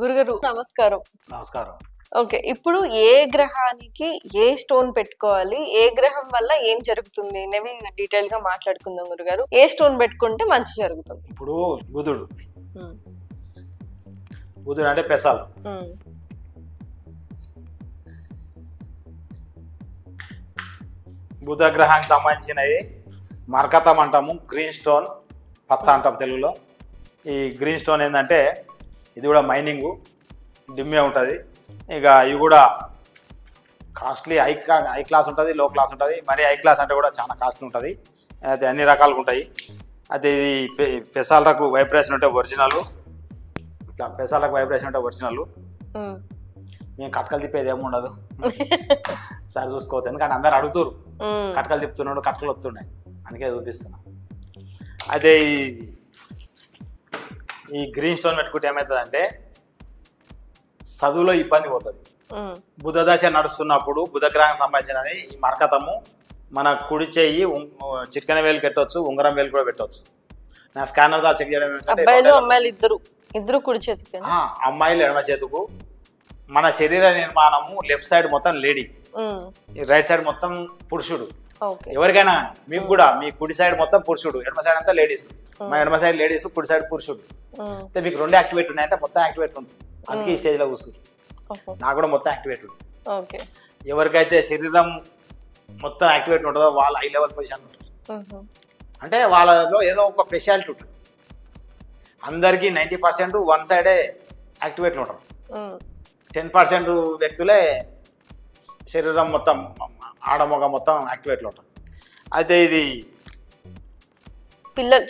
గురుగారు నమస్కారం. నమస్కారం. ఓకే. ఇప్పుడు ఏ గ్రహానికి ఏ స్టోన్ పెట్టుకోవాలి? ఏ గ్రహం వల్ల ఏం జరుగుతుంది అనేవి డీటెయిల్ గా మాట్లాడుకుందాం గురుగారు. ఏ స్టోన్ పెట్టుకుంటే మంచి జరుగుతుంది? ఇప్పుడు బుధుడు ఉమ్, బుధుడు అంటే పెసాలు. ఉమ్, బుధ గ్రహానికి సంబంధించినవి మరకతం అంటాము, గ్రీన్ స్టోన్ పచ్చ అంటాం తెలుగులో. ఈ గ్రీన్ స్టోన్ ఏంటంటే ఇది కూడా మైనింగు డిమ్మే ఉంటుంది. ఇక ఇవి కూడా కాస్ట్లీ హై క్లాస్ ఉంటుంది, లో క్లాస్ ఉంటుంది. మరి హై క్లాస్ అంటే కూడా చాలా కాస్ట్లీ ఉంటుంది. అయితే అన్ని రకాలుగా ఉంటాయి. అయితే ఇది పెసాలకు వైబ్రేషన్ ఉంటే ఒరిజినల్, ఇట్లా పెసాలకు వైబ్రేషన్ ఉంటే ఒరిజినల్. ఉమ్. మేము కట్కలు తిప్పేది ఏమి ఉండదు, సరే చూసుకోవచ్చు. ఎందుకంటే అందరు అడుగుతారు కట్కలు తిప్పుతున్నాడు, కట్కలు వస్తున్నాయి, అందుకే చూపిస్తున్నా. అయితే ఈ గ్రీన్ స్టోన్ పెట్టుకుంటే ఏమవుతుందంటే చదువులో ఇబ్బంది పోతుంది. బుధ దశ నడుస్తున్నప్పుడు బుధగ్రహం సంబంధించినది ఈ మరకతము మన కుడి చెయ్యి చిట్కన వేలు పెట్టవచ్చు, ఉంగరం వేలు కూడా పెట్టవచ్చు. నా స్కానర్ ద్వారా చెక్ చేయడం అబ్బాయిలు అమ్మాయిలు ఇద్దరు కుడి చేతికి, అమ్మాయిలు ఎడమ చేతుకు. మన శరీర నిర్మాణము లెఫ్ట్ సైడ్ మొత్తం లేడీ, రైట్ సైడ్ మొత్తం పురుషుడు. ఎవరికైనా మీకు కూడా మీ కుడి సైడ్ మొత్తం పురుషుడు, ఎడమ సైడ్ అంతా లేడీస్. మన ఎడమ సైడ్ లేడీస్, కుడి సైడ్ పురుషుడు. అంటే మీకు రెండు యాక్టివేట్ ఉన్నాయంటే మొత్తం యాక్టివేట్ ఉంటుంది. అందుకే ఈ స్టేజ్లో కూర్చుంది. నాకు కూడా మొత్తం యాక్టివేట్ ఉంటుంది. ఎవరికైతే శరీరం మొత్తం యాక్టివేట్ ఉంటుందో వాళ్ళ హై లెవెల్ పొజిషన్ ఉంటుంది. అంటే వాళ్ళలో ఏదో ఒక స్పెషాలిటీ ఉంటుంది. అందరికీ 90% వన్ సైడే యాక్టివేట్లు ఉంటారు. 10% వ్యక్తులే శరీరం మొత్తం ఆడమొగ మొత్తం యాక్టివేట్లు ఉంటుంది. అయితే ఇది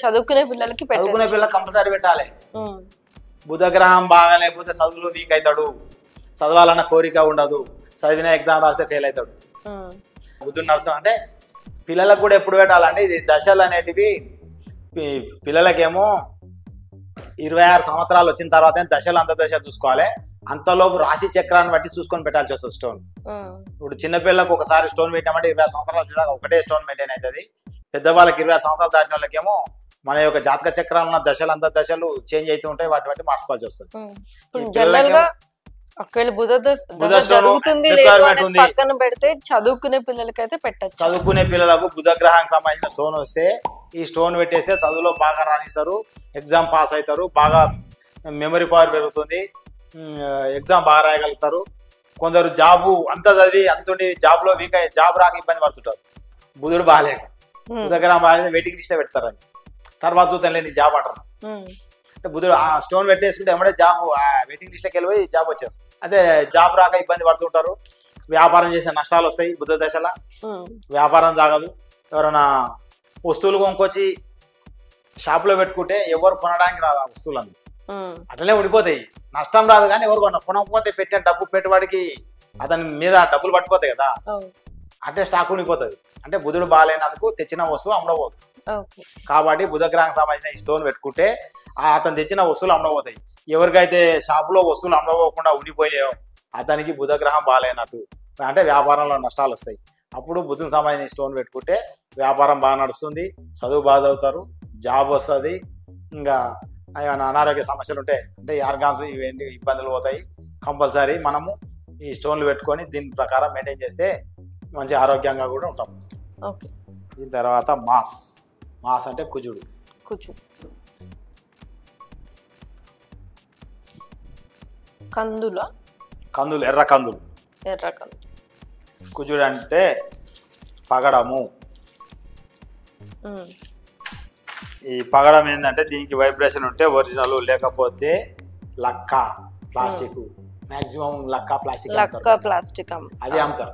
చదువుకునే పిల్లలకి కంపల్సరీ పెట్టాలి. బుధగ్రహం బాగా లేకపోతే చదువులో వీక్ అవుతాడు, చదవాలన్న కోరిక ఉండదు, చదివిన ఎగ్జామ్ రాస్తే ఫెయిల్ అవుతాడు. బుధుడు నడుస్తాం అంటే పిల్లలకు కూడా ఎప్పుడు పెట్టాలంటే ఇది దశలు అనేటివి పిల్లలకేమో 26 సంవత్సరాలు వచ్చిన తర్వాత దశలు అంతర్దశ చూసుకోవాలి. అంతలోపు రాశి చక్రాన్ని బట్టి చూసుకొని పెట్టాల్సి వస్తుంది స్టోన్. ఇప్పుడు చిన్నపిల్లలకు ఒకసారి స్టోన్ పెట్టామంటే 26 సంవత్సరాలు వచ్చేదాకా ఒకటే స్టోన్ మెయింటైన్ అవుతుంది. పెద్దవాళ్ళకి 26 సంవత్సరాలు దాటిన వాళ్ళకేమో మన యొక్క జాతక చక్రాలు ఉన్న దశలు అంతర్దశలు చేంజ్ అవుతూ ఉంటాయి, వాటి బట్టి మార్చుకోవాల్సి వస్తుంది. పక్కన పెడితే చదువుకునే పిల్లలకైతే పెట్టచ్చు. చదువుకునే పిల్లలకు బుధగ్రహానికి సంబంధించిన స్టోన్ వస్తే ఈ స్టోన్ పెట్టేస్తే చదువులో బాగా రాణిస్తారు, ఎగ్జామ్ పాస్ అవుతారు, బాగా మెమరీ పవర్ పెరుగుతుంది, ఎగ్జామ్ బాగా రాయగలుగుతారు. కొందరు జాబు అంతా చదివి అంతుండి జాబ్లో వీక్ అయ్యి జాబ్ రాక ఇబ్బంది పడుతుంటారు. బుధుడు బాగాలేక బుధగ్రహం బాగా వెయిటింగ్ లిస్టే పెడతారు. అని తర్వాత చూద్దాం లేని జాబ్ అంటారు. అంటే బుధుడు ఆ స్టోన్ పెట్టేసుకుంటే ఏమంటే జాబ్ వెయిటింగ్ లిస్ట్లోకి వెళ్ళిపోయి జాబ్ వచ్చేస్తుంది. అదే జాబ్ రాక ఇబ్బంది పడుతుంటారు, వ్యాపారం చేసే నష్టాలు వస్తాయి. బుధ దశలో వ్యాపారం సాగదు. ఎవరైనా వస్తువులు కొనుక్కొచ్చి షాప్లో పెట్టుకుంటే ఎవరు కొనడానికి రాదు ఆ వస్తువులను, అట్లనే ఉండిపోతాయి. నష్టం రాదు కానీ ఎవరు కొనకపోతే పెట్టే డబ్బు పెట్టుబడికి అతని మీద డబ్బులు పట్టిపోతాయి కదా, అంటే స్టాక్ ఉండిపోతుంది. అంటే బుధుడు బాగాలేనందుకు తెచ్చిన వస్తువు అమ్మడబోదు. కాబట్టి బుధగ్రహం సంబంధించిన ఈ స్టోన్ పెట్టుకుంటే అతను తెచ్చిన వస్తువులు అమ్మడబోతాయి. ఎవరికైతే షాపులో వస్తువులు అమ్మడబోకుండా ఉండిపోయాయో అతనికి బుధగ్రహం బాగాలేనట్టు, అంటే వ్యాపారంలో నష్టాలు వస్తాయి. అప్పుడు బుధుని సంబంధించిన స్టోన్ పెట్టుకుంటే వ్యాపారం బాగా నడుస్తుంది, చదువు బాగా చదువుతారు, జాబ్ వస్తుంది. ఇంకా ఏమైనా అనారోగ్య సమస్యలు ఉంటే అంటే ఆర్గాన్స్ ఇవన్నీ ఇబ్బందులు పోతాయి. కంపల్సరీ మనము ఈ స్టోన్లు పెట్టుకొని దీని ప్రకారం మెయింటైన్ చేస్తే మంచి ఆరోగ్యంగా కూడా ఉంటాం. దీని తర్వాత మాస్ అంటే కుజుడు. కందులు ఎర్ర కందులు. కుజుడు అంటే పగడము. ఈ పగడం ఏంటంటే దీనికి వైబ్రేషన్ ఉంటే ఒరిజినల్, లేకపోతే లక్క ప్లాస్టిక్. మాక్సిమం లక్క ప్లాస్టిక్ అవి అమ్ముతారు.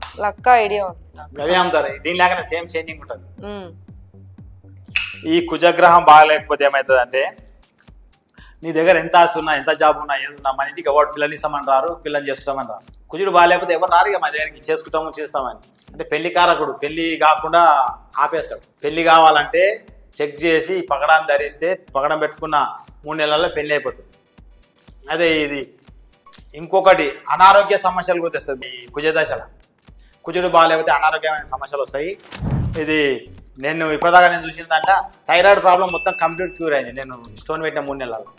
అవి అమ్ముతారు. దీనిలాగానే సేమ్ చేంజింగ్ ఉంటుంది. ఈ కుజగ్రహం బాగాలేకపోతే ఏమవుతుంది అంటే నీ దగ్గర ఎంత ఆస్తి ఉన్నా, ఎంత జాబ్ ఉన్నా, ఏదున్నా మన ఇంటికి ఎవరు పిల్లల్ని ఇస్తామని రారు, పిల్లల్ని చేసుకుంటామని రారు. కుజుడు బాగాలేకపోతే ఎవరు రారు ఇక మా దగ్గరికి చేసుకుంటాము చేస్తామని. అంటే పెళ్లి కారకుడు, పెళ్లి కాకుండా ఆపేస్తాడు. పెళ్లి కావాలంటే చెక్ చేసి పగడాన్ని ధరిస్తే పగడం పెట్టుకున్న 3 నెలల్లో పెళ్లి అయిపోతుంది. అదే ఇది ఇంకొకటి అనారోగ్య సమస్యలు కూడా తెస్తుంది. ఈ కుజదశలో కుజుడు బాగాలేకపోతే అనారోగ్యమైన సమస్యలు వస్తాయి. ఇది నేను ఇప్పటిదాకా చూసిందంట థైరాయిడ్ ప్రాబ్లం మొత్తం కంప్లీట్ క్యూర్ అయింది నేను స్టోన్ పెట్టిన 3 నెలల్లో.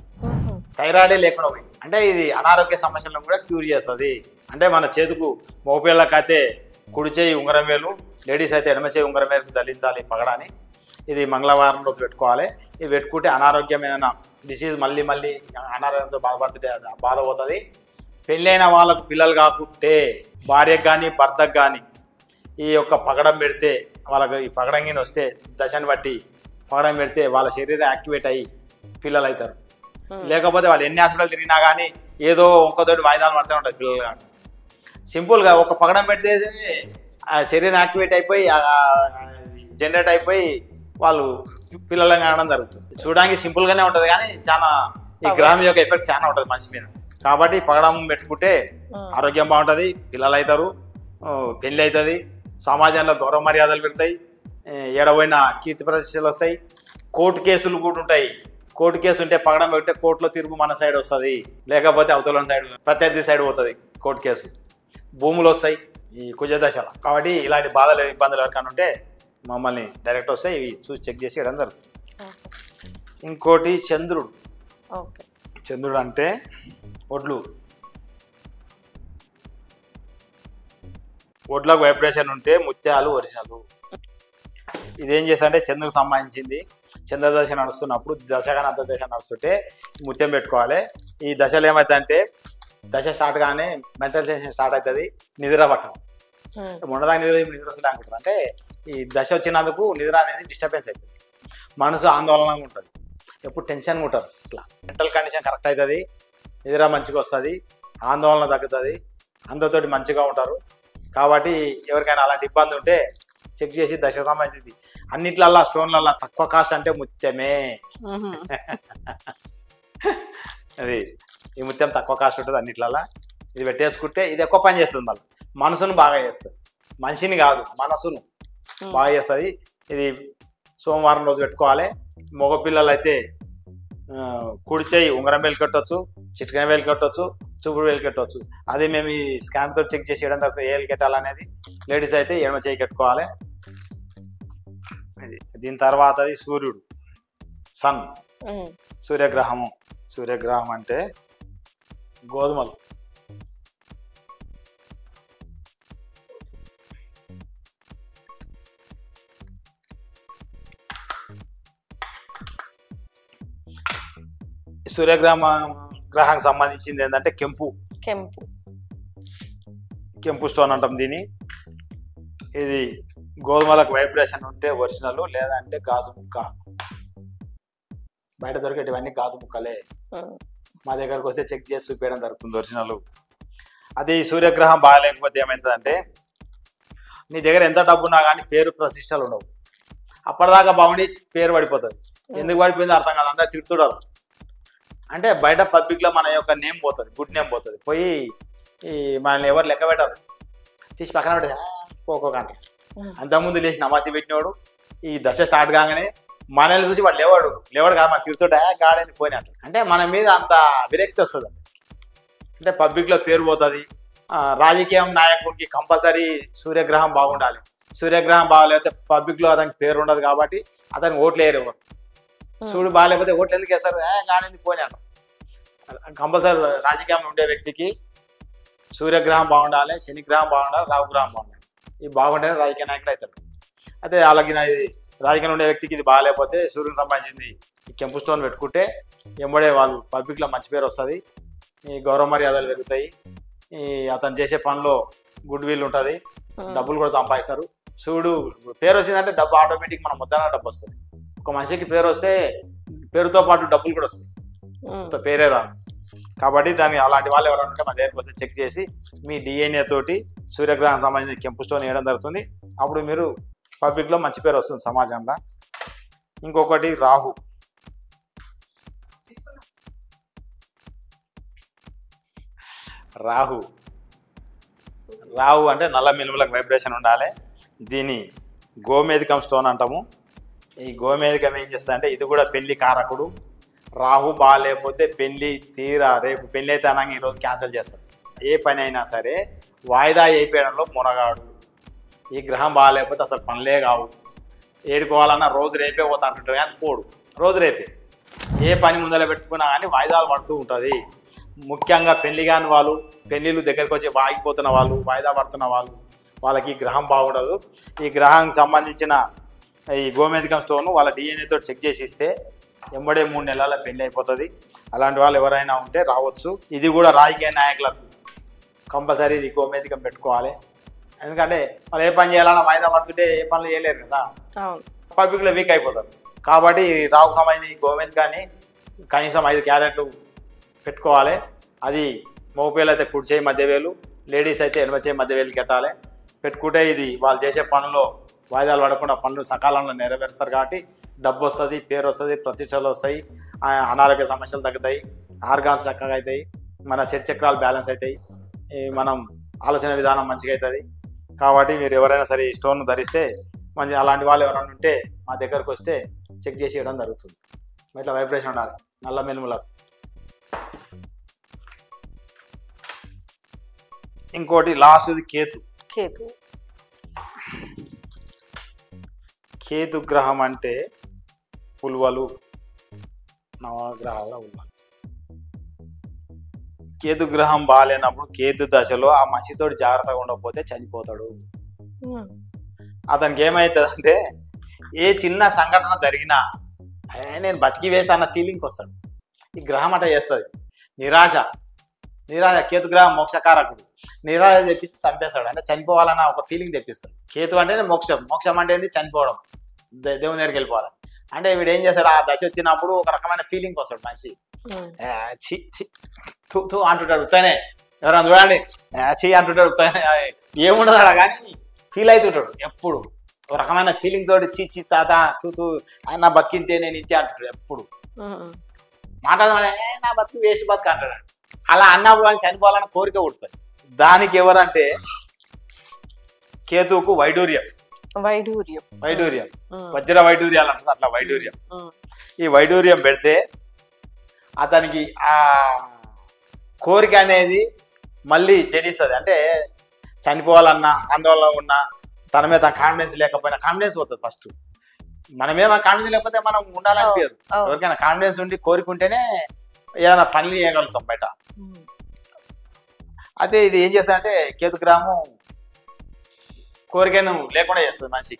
థైరాయిడే లేకుండా పోయింది. అంటే ఇది అనారోగ్య సమస్యలను కూడా క్యూర్ చేస్తుంది. అంటే మన చేతుకు మగపిల్లలకైతే కుడి చేయి ఉంగరం వేలు, లేడీస్ అయితే ఎడమ చేయి ఉంగరం వేలకు ధరించాలి పగడాని. ఇది మంగళవారం రోజు పెట్టుకోవాలి. ఇది పెట్టుకుంటే అనారోగ్యమైన డిసీజ్ మళ్ళీ అనారోగ్యంతో బాధపడుతుంటే బాధ పోతుంది. పెళ్ళైన వాళ్ళకు పిల్లలు కాకుంటే భార్యకు కానీ భర్తకు కానీ ఈ యొక్క పగడం పెడితే, వాళ్ళకి ఈ పగడంగిని వస్తే దశను బట్టి పగడం పెడితే వాళ్ళ శరీరం యాక్టివేట్ అయ్యి పిల్లలు అవుతారు. లేకపోతే వాళ్ళు ఎన్ని హాస్పిటల్ తిరిగినా కానీ ఏదో ఒక్కతోటి వాయిదాలు పడుతూ ఉంటుంది పిల్లలు. కానీ సింపుల్గా ఒక పగడం పెడితే ఆ శరీరం యాక్టివేట్ అయిపోయి జనరేట్ అయిపోయి వాళ్ళు పిల్లలను కావడం జరుగుతుంది. చూడడానికి సింపుల్గానే ఉంటుంది కానీ చాలా ఈ గ్రహం యొక్క ఎఫెక్ట్ చాలా ఉంటుంది మనిషి మీద. కాబట్టి పగడం పెట్టుకుంటే ఆరోగ్యం బాగుంటుంది, పిల్లలు అవుతారు, పెళ్ళి అవుతుంది, సమాజంలో గౌరవ మర్యాదలు పెడతాయి, ఏడవైన కీర్తి ప్రతిష్టలు వస్తాయి. కోర్టు కేసులు కూడా ఉంటాయి. కోర్టు కేసు ఉంటే పగడం పెడితే కోర్టులో తీర్పు మన సైడ్ వస్తుంది, లేకపోతే అవతల సైడ్ ప్రత్యర్థి సైడ్ పోతుంది కోర్టు కేసు. భూములు వస్తాయి ఈ కుజదశలో. కాబట్టి ఇలాంటి బాధలు ఇబ్బందులు ఎవరికైనా ఉంటే మమ్మల్ని డైరెక్ట్ వస్తాయి, ఇవి చూసి చెక్ చేసి ఇవ్వడం జరుగుతుంది. ఇంకోటి చంద్రుడు. చంద్రుడు అంటే ఒడ్లకు వైబ్రేషన్ ఉంటే ముత్యాలు ఒరిజినల్. ఇదేం చేస్తా అంటే చంద్రుడికి సంబంధించింది. చంద్రదశ నడుస్తున్నప్పుడు దశగానే అంతర్దశ నడుస్తుంటే ముత్యం పెట్టుకోవాలి. ఈ దశలు ఏమవుతాయంటే దశ స్టార్ట్ గానే మెంటల్ టెన్షన్ స్టార్ట్ అవుతుంది, నిద్ర పట్టడం. మొన్నదాకా నిద్ర వస్తుంది అనుకుంటారు. అంటే ఈ దశ వచ్చినందుకు నిద్ర అనేది డిస్టర్బెన్స్ అవుతుంది, మనసు ఆందోళనగా ఉంటుంది, ఎప్పుడు టెన్షన్గా ఉంటుంది. ఇట్లా మెంటల్ కండిషన్ కరెక్ట్ అవుతుంది, నిద్ర మంచిగా వస్తుంది, ఆందోళన తగ్గుతుంది, అందరితోటి మంచిగా ఉంటారు. కాబట్టి ఎవరికైనా అలాంటి ఇబ్బంది ఉంటే చెక్ చేసి దశ సంబంధించింది. అన్నిట్లల్లా స్టోన్లల్లా తక్కువ కాస్ట్ అంటే ముత్యమే. అది ఈ ముత్యం తక్కువ కాస్ట్ ఉంటుంది అన్నిట్లల్లా. ఇది పెట్టేసుకుంటే ఇది ఎక్కువ పని చేస్తుంది, మళ్ళీ మనసును బాగా చేస్తుంది, మనిషిని కాదు మనసును బాగా చేస్తుంది. ఇది సోమవారం రోజు పెట్టుకోవాలి. మగపిల్లలు అయితే కుడి చేయి ఉంగరం వేలు కట్టవచ్చు, చిటికెన వేలు కట్టవచ్చు, చూపుడు వేలు కట్టవచ్చు. అది మేము ఈ స్కాన్ తోటి చెక్ చేసి వేయడం తర్వాత ఏ వేలు కట్టాలనేది. లేడీస్ అయితే ఎడమ చేయి కట్టుకోవాలి. దీని తర్వాత అది సూర్యుడు, సన్, సూర్యగ్రహము. సూర్యగ్రహం అంటే గోధుమలు. గ్రహానికి సంబంధించింది ఏంటంటే కెంపు స్టోన్ అంటాం దీన్ని. ఇది గోధుమలకు వైబ్రేషన్ ఉంటే ఒరిజినల్, లేదంటే గాజు ముక్క. బయట దొరికేటివన్నీ గాజు ముక్కలే. మా దగ్గరకు వస్తే చెక్ చేసి చూపించడం జరుగుతుంది ఒరిజినల్. అది సూర్యగ్రహం బాగాలేకపోతే ఏమవుతుందంటే నీ దగ్గర ఎంత డబ్బు ఉన్నా కానీ పేరు ప్రతిష్టలు ఉండవు. అప్పటిదాకా బాగుండి పేరు పడిపోతుంది. ఎందుకు పడిపోయిందో అర్థం కాదు, అందరు తిడుతున్నారు. అంటే బయట పబ్లిక్లో మన యొక్క నేమ్ పోతుంది, గుడ్ నేమ్ పోతుంది. పోయి ఈ మనల్ని ఎవరు లెక్క పెట్టారు, తీసి పక్కన పెట్టేసి పోకోకంట. అంతకుముందు లేచి నమాసి పెట్టినవాడు ఈ దశ స్టార్ట్ కాగానే మనల్ని చూసి వాడు లేవాడు కాదు, మన తిడుతుంటే గాడేది పోయినట్టు. అంటే మన మీద అంత విరక్తి వస్తుంది. అంటే పబ్లిక్లో పేరు పోతుంది. రాజకీయం నాయకుడికి కంపల్సరీ సూర్యగ్రహం బాగుండాలి. సూర్యగ్రహం బాగాలేకపోతే పబ్లిక్లో అతనికి పేరు ఉండదు, కాబట్టి అతనికి ఓట్లు వేయరు ఎవరు. సూర్యుడు బాగాలేకపోతే ఓట్లు ఎందుకు వేస్తారు, గాడేందుకు పోయినట్టు. కంపల్సరీ రాజకీయంలో ఉండే వ్యక్తికి సూర్యగ్రహం బాగుండాలి, శనిగ్రహం బాగుండాలి, రాహుగ్రహం బాగుండాలి. ఇవి బాగుంటేనే రాజకీయ నాయకుడు అవుతాడు. అయితే అలాగే రాజకీయంలో ఉండే వ్యక్తికి ఇది బాగాలేకపోతే సూర్యునికి సంబంధించింది ఈ కెంపు స్టోన్ పెట్టుకుంటే ఎంబడే వాళ్ళు పబ్లిక్లో మంచి పేరు వస్తుంది, ఈ గౌరవ మర్యాదలు పెరుగుతాయి, ఈ అతను చేసే పనిలో గుడ్ విల్ ఉంటుంది, డబ్బులు కూడా సంపాదిస్తారు. సూర్యుడు పేరు వచ్చిందంటే డబ్బు ఆటోమేటిక్ మన ముద్దన డబ్బు వస్తుంది. ఒక మనిషికి పేరు వస్తే పేరుతో పాటు డబ్బులు కూడా వస్తాయి, పేరే రాదు. కాబట్టి దాన్ని అలాంటి వాళ్ళు ఎవరైనా ఉంటే మన దగ్గరకు వస్తే చెక్ చేసి మీ DNA తోటి సూర్యగ్రహం సంబంధించిన కెంపు స్టోన్ వేయడం జరుగుతుంది. అప్పుడు మీరు పబ్లిక్లో మంచి పేరు వస్తుంది సమాజంలో. ఇంకొకటి రాహు. రాహు అంటే నల్ల మినుములకు వైబ్రేషన్ ఉండాలి. దీన్ని గోమేధికం స్టోన్ అంటాము. ఈ గోమేధికం ఏం చేస్తా అంటే ఇది కూడా పెళ్లి కారకుడు. రాహు బాగాలేకపోతే పెళ్లి రేపు పెళ్లి అయితే అనగా ఈరోజు క్యాన్సిల్ చేస్తారు. ఏ పని అయినా సరే వాయిదా అయిపోయడంలో మునగాడు. ఈ గ్రహం బాగాలేకపోతే అసలు పనులే కావు. ఏడుకోవాలన్నా రోజు రేపే పోతా అంటుంటారు కానీ పోడు, రోజు రేపే. ఏ పని ముందర పెట్టుకున్నా కానీ వాయిదాలు పడుతూ ఉంటుంది. ముఖ్యంగా పెళ్లి కాని వాళ్ళు, పెళ్ళిళ్ళు దగ్గరికి వచ్చి ఆగిపోతున్న వాళ్ళు, వాయిదా పడుతున్న వాళ్ళు, వాళ్ళకి ఈ గ్రహం బాగుండదు. ఈ గ్రహానికి సంబంధించిన ఈ గోమేధికం స్టోన్ వాళ్ళ డిఎన్ఏతో చెక్ చేసి ఇస్తే ఎంబడే 3 నెలల పెళ్లి అయిపోతుంది. అలాంటి వాళ్ళు ఎవరైనా ఉంటే రావచ్చు. ఇది కూడా రాజకీయ నాయకులకు కంపల్సరీ ఇది గోమేధికం పెట్టుకోవాలి. ఎందుకంటే వాళ్ళు ఏ పని చేయాలన్నా వాయిదా పడుతుంటే ఏ పనులు చేయలేరు కదా, పబ్లిక్లో వీక్ అయిపోతారు. కాబట్టి రావుకు సంబంధించి గోమేధికాన్ని కనీసం 5 క్యారెట్లు పెట్టుకోవాలి. అది మగపిల్లలు అయితే కుడి చేయి మధ్య వేలు, లేడీస్ అయితే ఎడమ చేయి మధ్య వేలు కట్టాలి. పెట్టుకుంటే ఇది వాళ్ళు చేసే పనుల్లో వాయిదాలు పడకుండా పనులు సకాలంలో నెరవేరుస్తారు. కాబట్టి డబ్బు వస్తుంది, పేరు వస్తుంది, ప్రతిష్టలు వస్తాయి, అనారోగ్య సమస్యలు తగ్గుతాయి, ఆర్గాన్స్ చక్కగా అవుతాయి, మన శరీర చక్రాలు బ్యాలెన్స్ అవుతాయి, మనం ఆలోచన విధానం మంచిగా అవుతుంది. కాబట్టి మీరు ఎవరైనా సరే ఈ స్టోన్ ధరిస్తే మంచి, అలాంటి వాళ్ళు ఎవరైనా ఉంటే మా దగ్గరకు వస్తే చెక్ చేసి ఇవ్వడం జరుగుతుంది. ఇట్లా వైబ్రేషన్ ఉండాలి నల్ల మెలుములకు. ఇంకోటి లాస్ట్ది కేతు. కేతు కేతు గ్రహం అంటే ఉల్వలు, నవగ్రహాల ఉల్వలు. కేతు గ్రహం బాగాలేనప్పుడు కేతు దశలో ఆ మనిషితో జాగ్రత్తగా ఉండకపోతే చనిపోతాడు. అతనికి ఏమవుతుందంటే ఏ చిన్న సంఘటన జరిగినా నేను బతికి వేస్తా అన్న ఫీలింగ్కి వస్తాడు. ఈ గ్రహం అట్లా చేస్తుంది. నిరాశ కేతు గ్రహం మోక్షకారకుడు. నిరాశ తెప్పించి చంపేస్తాడు, అంటే చనిపోవాలన్న ఒక ఫీలింగ్ తెప్పిస్తాడు. కేతు అంటేనే మోక్షం అంటే ఏంది? చనిపోవడం, దేవుని దగ్గరికి వెళ్ళిపోవాలి. అంటే వీడు ఏం చేస్తాడు, ఆ దశ వచ్చినప్పుడు ఒక రకమైన ఫీలింగ్ వస్తాడు మనిషి. తూ అంటుంటాడు ఉత్తనే, ఎవరైనా చూడండి అంటుంటాడు ఉత్తనే, ఏముండదు అలా కానీ ఫీల్ అవుతుంటాడు ఎప్పుడు. ఒక రకమైన ఫీలింగ్ తోటి చీ తాత తూ నా బతికింతే నేను ఇంతే అంటుంటాడు ఎప్పుడు. మాట్లాడదామని నా బతుకు వేసి బతుకు అంటాడు. అలా అన్నప్పుడు అని చనిపోవాలని కోరిక పుడుతుంది. దానికి ఎవరంటే కేతువుకు వైడూర్యం, వజ్ర వైడూర్యాలు అంటారు, అట్లా వైడూర్యం. ఈ వైడూర్యం పెడితే అతనికి ఆ కోరిక అనేది మళ్ళీ జనిస్తుంది. అంటే చనిపోవాలన్నా, ఆందోళన ఉన్నా, తన మీద కాన్ఫిడెన్స్ లేకపోయినా కాన్ఫిడెన్స్ పోతుంది. ఫస్ట్ మనమేమో కాన్ఫిడెన్స్ లేకపోతే మనం ఉండాలనిపించదు. ఎవరికైనా కాన్ఫిడెన్స్ ఉండి కోరికుంటేనే ఏదైనా పనులు చేయగలుగుతాం బయట. అయితే ఇది ఏం చేస్తాడంటే కేతు గ్రహము కోరికను లేకుండా చేస్తుంది మనిషి.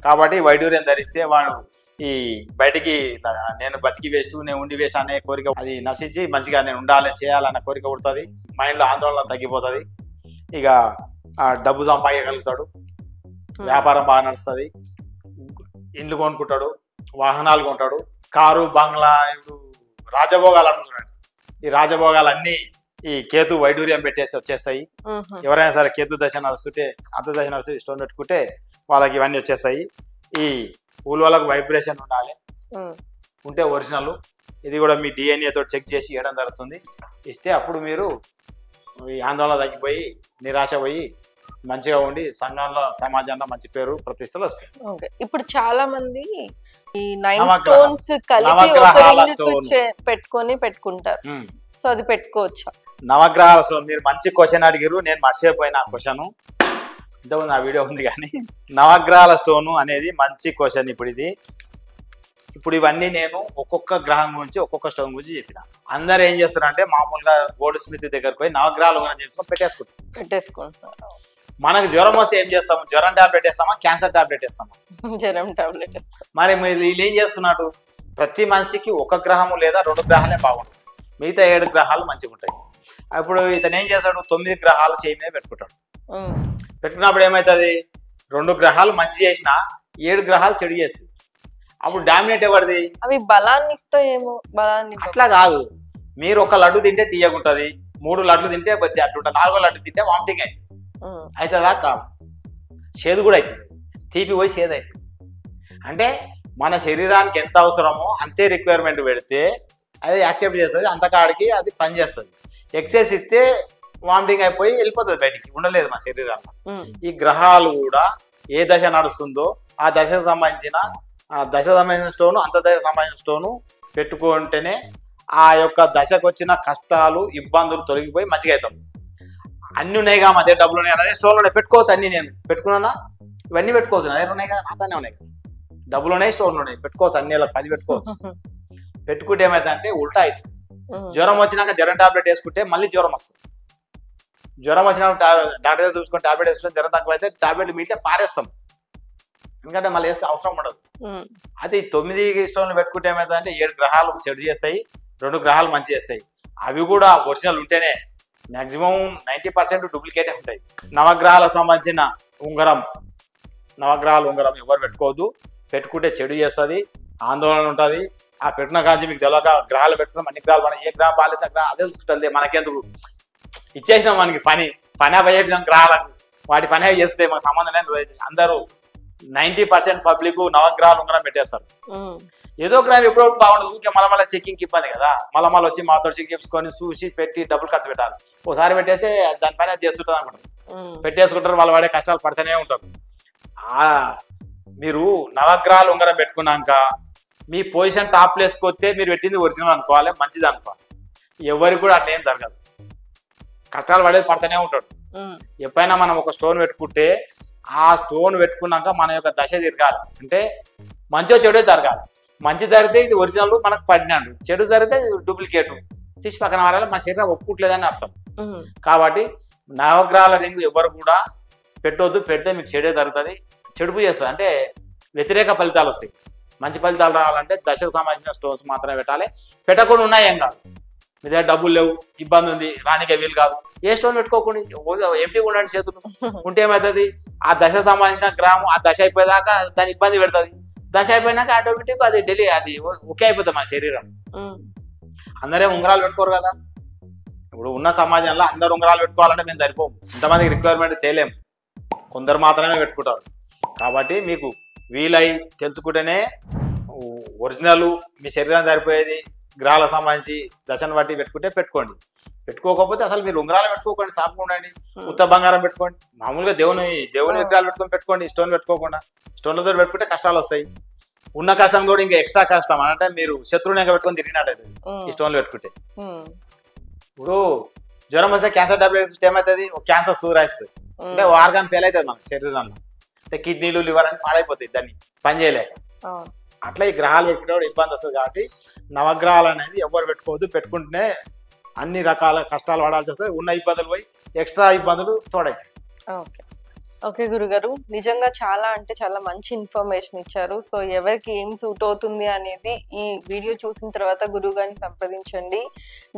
కాబట్టి వైడూర్యం ధరిస్తే వాడు ఈ బయటికి నేను బతికి వేస్ట్, నేను ఉండి వేస్ట్ అనే కోరిక అది నశించి మంచిగా నేను ఉండాలి చేయాలన్న కోరిక పుడుతుంది. మైండ్లో ఆందోళన తగ్గిపోతుంది. ఇక డబ్బు సంపాదించగలుగుతాడు, వ్యాపారం బాగా నడుస్తుంది, ఇండ్లు కొనుక్కుంటాడు, వాహనాలు కొంటాడు, కారు బంగ్లా, ఇప్పుడు రాజభోగాలు అంటున్నాడు. ఈ రాజభోగాలన్నీ ఈ కేతు వైడూర్యం పెట్టేసి వచ్చేస్తాయి. ఎవరైనా సరే కేతు దశ నడుస్తుంటే, అంతర్దశ నడుస్తుంటే స్టోన్ పెట్టుకుంటే వాళ్ళకి ఇవన్నీ వచ్చేస్తాయి. ఈ ఊళ్ళకి వైబ్రేషన్ ఉండాలి, ఉంటే ఒరిజినల్. ఇది కూడా మీ డిఎన్ఏ తోటి చెక్ చేసి ఇవ్వడం జరుగుతుంది. ఇస్తే అప్పుడు మీరు ఈ ఆందోళన తగ్గిపోయి నిరాశ పోయి మంచిగా ఉండి సంఘంలో, సమాజంలో మంచి పేరు ప్రతిష్టలు వస్తాయి. ఇప్పుడు చాలా మంది ఈ 9 స్టోన్స్ కలిపి ఒక రింగ్ పెట్టుకుంటారు. సో అది పెట్టుకోవచ్చా? నవగ్రహాల స్టోన్ మీరు మంచి క్వశ్చన్ అడిగారు, నేను మర్చిపోయిన క్వశ్చన్. ఇంతకుముందు నా వీడియో ఉంది కానీ నవగ్రహాల స్టోను అనేది మంచి క్వశ్చన్. ఇప్పుడు ఇవన్నీ నేను ఒక్కొక్క గ్రహం గురించి ఒక్కొక్క స్టోన్ గురించి చెప్పిన. అందరు ఏం చేస్తారంటే మామూలుగా గోల్డ్ స్మిత్ దగ్గరకు పోయి నవగ్రహాలు చేసుకొని పెట్టేసుకుంటారు. మనకు జ్వరం వస్తే ఏం చేస్తాము? జ్వరం టాబ్లెట్ వేస్తామా, క్యాన్సర్ టాబ్లెట్ వేస్తామా? జ్వరం టాబ్లెట్ వేస్తాం. మరి వీళ్ళు ఏం చేస్తున్నాడు, ప్రతి మనిషికి ఒక గ్రహము లేదా 2 గ్రహాలే బాగుంటాయి, మిగతా 7 గ్రహాలు మంచిగా ఉంటాయి. అప్పుడు ఇతను ఏం చేస్తాడు, 9 గ్రహాలు చేయి మీద పెట్టుకుంటాడు. పెట్టుకున్నప్పుడు ఏమవుతుంది, 2 గ్రహాలు మంచి చేసినా 7 గ్రహాలు చెడు చేస్తుంది. అప్పుడు డామినేట్ ఎవరిది? అవి బలాన్ని ఇస్తాయేమో. బలాన్ని అట్లా కాదు, మీరు ఒక లడ్డు తింటే తీయగుంటది, 3 లడ్లు తింటే బద్ది అట్లుంటుంది, 4వ లడ్డు తింటే వామిటింగ్ అవుతుంది. అవుతుందా? కాదు, చేదు కూడా అవుతుంది, తీపి పోయి చేదు అవుతుంది. అంటే మన శరీరానికి ఎంత అవసరమో అంతే రిక్వైర్మెంట్ పెడితే అది యాక్సెప్ట్ చేస్తుంది, అంతకాడికి అది పనిచేస్తుంది. ఎక్సెస్ ఇస్తే వామిటింగ్ అయిపోయి వెళ్ళిపోతుంది, బయటికి ఉండలేదు మన శరీరంలో. ఈ గ్రహాలు కూడా ఏ దశ నడుస్తుందో ఆ దశకు సంబంధించిన స్టోను, అంతర్దశ సంబంధించిన స్టోను పెట్టుకుంటేనే ఆ యొక్క దశకు వచ్చిన కష్టాలు, ఇబ్బందులు తొలగిపోయి మంచిగా అవుతాం. అన్ని ఉన్నాయిగా, అదే డబ్బులు ఉన్నాయి, అదే స్టోన్లు ఉన్నాయి, పెట్టుకోవచ్చు. అన్ని నేను పెట్టుకున్నానా, ఇవన్నీ పెట్టుకోవచ్చు. అదే ఉన్నాయి కదా, నాతోనే ఉన్నాయి కదా, డబ్బులు ఉన్నాయి, స్టోన్లు ఉన్నాయి, పెట్టుకోవచ్చు. అన్ని 10 పెట్టుకోవచ్చు. పెట్టుకుంటే ఏమైందంటే ఉల్టా అవుతుంది. జ్వరం వచ్చినాక జ్వరం టాబ్లెట్ వేసుకుంటే మళ్ళీ జ్వరం వస్తుంది. జ్వరం వచ్చినాక డాక్టర్ దగ్గర చూసుకొని టాబ్లెట్ వేసుకుంటే జ్వరం తక్కువ అయితే టాబ్లెట్ మీటే పారేస్తాం, ఎందుకంటే మళ్ళీ వేసుకు అవసరం ఉండదు. అది 9 స్టోన్లు పెట్టుకుంటే ఏమైందంటే 7 గ్రహాలు చెడు చేస్తాయి, 2 గ్రహాలు మంచి చేస్తాయి. అవి కూడా ఒరిజినల్ ఉంటేనే, మ్యాక్సిమం 90% డూప్లికేటే ఉంటాయి. నవగ్రహాలకు సంబంధించిన నవగ్రహాల ఉంగరం ఎవరు పెట్టుకోవద్దు. పెట్టుకుంటే చెడు చేస్తుంది, ఆందోళన ఉంటుంది. ఆ పెట్టిన కాంచి మీకు తెలియక గ్రహాలు పెట్టుకున్నాం, అన్ని గ్రహాలు మనం ఏ గ్రహం బాగాలేదు గ్రహం అదే చూసుకుంటుంది. మనకెందుకు ఇచ్చేసినాం, మనకి పని అయ్యేపినాం గ్రహాలకు, వాటి పని అవి చేస్తే మనకు సంబంధం లేదు. అందరూ 90% పబ్లిక్ నవగ్రహాలు ఉంగరం పెట్టేస్తారు. ఏదో గ్రహం ఎప్పుడో బాగుండదు, ఊరికే మళ్ళీ చెక్కింగ్ ఇబ్బంది కదా, మళ్ళీ వచ్చి మాతో చెక్ చేసుకొని చూసి పెట్టి డబ్బులు ఖర్చు పెట్టాలి. ఒకసారి పెట్టేస్తే దానిపైన చేస్తుంటుంది అనుకుంటారు, పెట్టేసుకుంటారు, వాళ్ళు వాడే కష్టాలు పడుతూనే ఉంటారు. మీరు నవగ్రహాలు ఉంగరం పెట్టుకున్నాక మీ పొజిషన్ టాప్ వేసుకొస్తే మీరు పెట్టింది ఒరిజినల్ అనుకోవాలి, మంచిది అనుకోవాలి. ఎవరికి కూడా అట్లా ఏం జరగదు, కష్టాలు పడేది పడుతూనే ఉంటాడు. ఎప్పుడైనా మనం ఒక స్టోన్ పెట్టుకుంటే ఆ స్టోన్ పెట్టుకున్నాక మన యొక్క దశ తిరగాలి, అంటే మంచో చెడో జరగాలి. మంచి జరిగితే ఇది ఒరిజినల్ మనకు పడినాడు, చెడు జరిగితే డూప్లికేట్ తీసి పక్కన వారాలి, మన శరీరం ఒప్పుకోవట్లేదని అర్థం. కాబట్టి నవగ్రహాల రింగు ఎవరు కూడా పెట్టొద్దు, పెడితే మీకు చెడే జరుగుతుంది, చెడుపు చేస్తుంది, అంటే వ్యతిరేక ఫలితాలు వస్తాయి. మంచి ఫలితాలు రావాలంటే దశకు సంబంధించిన స్టోన్స్ మాత్రమే పెట్టాలి. పెట్టకుండా ఉన్నాయి ఏం కాదు, మీ దగ్గర డబ్బులు లేవు, ఇబ్బంది ఉంది, రానికే వీలు కాదు, ఏ స్టోన్ పెట్టుకోకుండా ఎంటీ ఉండండి చేతులు. ఉంటే ఏమవుతుంది, ఆ దశ సంబంధించిన గ్రామం ఆ దశ అయిపోయేదాకా దాని ఇబ్బంది పెడుతుంది. దశ అయిపోయినాక ఆటోమేటిక్ అది అది ఒకే అయిపోతుంది మన శరీరం. అందరే ఉంగరాలు పెట్టుకోరు కదా, ఇప్పుడు ఉన్న సమాజంలో అందరు ఉంగరాలు పెట్టుకోవాలంటే మేము సరిపోము, ఇంతమందికి రిక్వైర్మెంట్ తేలేము, కొందరు మాత్రమే పెట్టుకుంటారు. కాబట్టి మీకు వీలై తెలుసుకుంటేనే ఒరిజినల్ మీ శరీరం సరిపోయేది, గ్రహాలకు సంబంధించి దశను బట్టి పెట్టుకుంటే పెట్టుకోండి. పెట్టుకోకపోతే అసలు మీరు ఉంగరాలు పెట్టుకోకండి, సాపుగా ఉండండి, ఉత్త బంగారం పెట్టుకోండి. మామూలుగా దేవుని విగ్రహాలు పెట్టుకోండి, స్టోన్ పెట్టుకోకుండా. స్టోన్లతో పెట్టుకుంటే కష్టాలు వస్తాయి, ఉన్న కష్టం కూడా ఇంకా ఎక్స్ట్రా కష్టం, అంటే మీరు శత్రువుని ఇంకా పెట్టుకొని తిరిగినట్టు ఈ స్టోన్లు పెట్టుకుంటే. ఇప్పుడు జ్వరం వస్తే క్యాన్సర్ టాబ్లెట్ ఏమవుతుంది, క్యాన్సర్ సూరాయిస్తుంది, అంటే ఆర్గాన్ ఫెయిల్ అవుతుంది మన శరీరంలో, అంటే కిడ్నీలు లివర్ అని పాడైపోతాయి దాన్ని పని చేయలేక. అట్లా ఈ గ్రహాలు పెట్టుకుంటే కూడా ఇబ్బంది వస్తుంది. కాబట్టి నవగ్రహాలు అనేది ఎవరు పెట్టుకోవద్దు, పెట్టుకుంటేనే అన్ని రకాల కష్టాలు పడాల్సి వస్తుంది, ఉన్న ఇబ్బందులు పోయి ఎక్స్ట్రా ఇబ్బందులు తోడైతాయి. ఓకే గురుగారు, నిజంగా చాలా అంటే చాలా మంచి ఇన్ఫర్మేషన్ ఇచ్చారు. సో ఎవరికి ఏం సూట్ అవుతుంది అనేది ఈ వీడియో చూసిన తర్వాత గురువు గారిని సంప్రదించండి.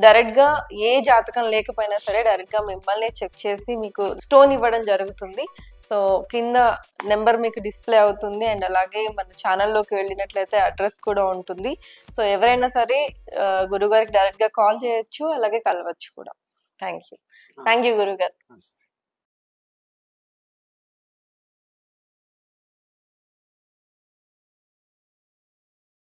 డైరెక్ట్గా ఏ జాతకం లేకపోయినా సరే డైరెక్ట్గా మిమ్మల్ని చెక్ చేసి మీకు స్టోన్ ఇవ్వడం జరుగుతుంది. సో కింద నెంబర్ మీకు డిస్ప్లే అవుతుంది, అండ్ అలాగే మన ఛానల్లోకి వెళ్ళినట్లయితే అడ్రస్ కూడా ఉంటుంది. సో ఎవరైనా సరే గురుగారికి డైరెక్ట్గా కాల్ చేయొచ్చు, అలాగే కలవచ్చు కూడా. థ్యాంక్ యూ గురుగారు.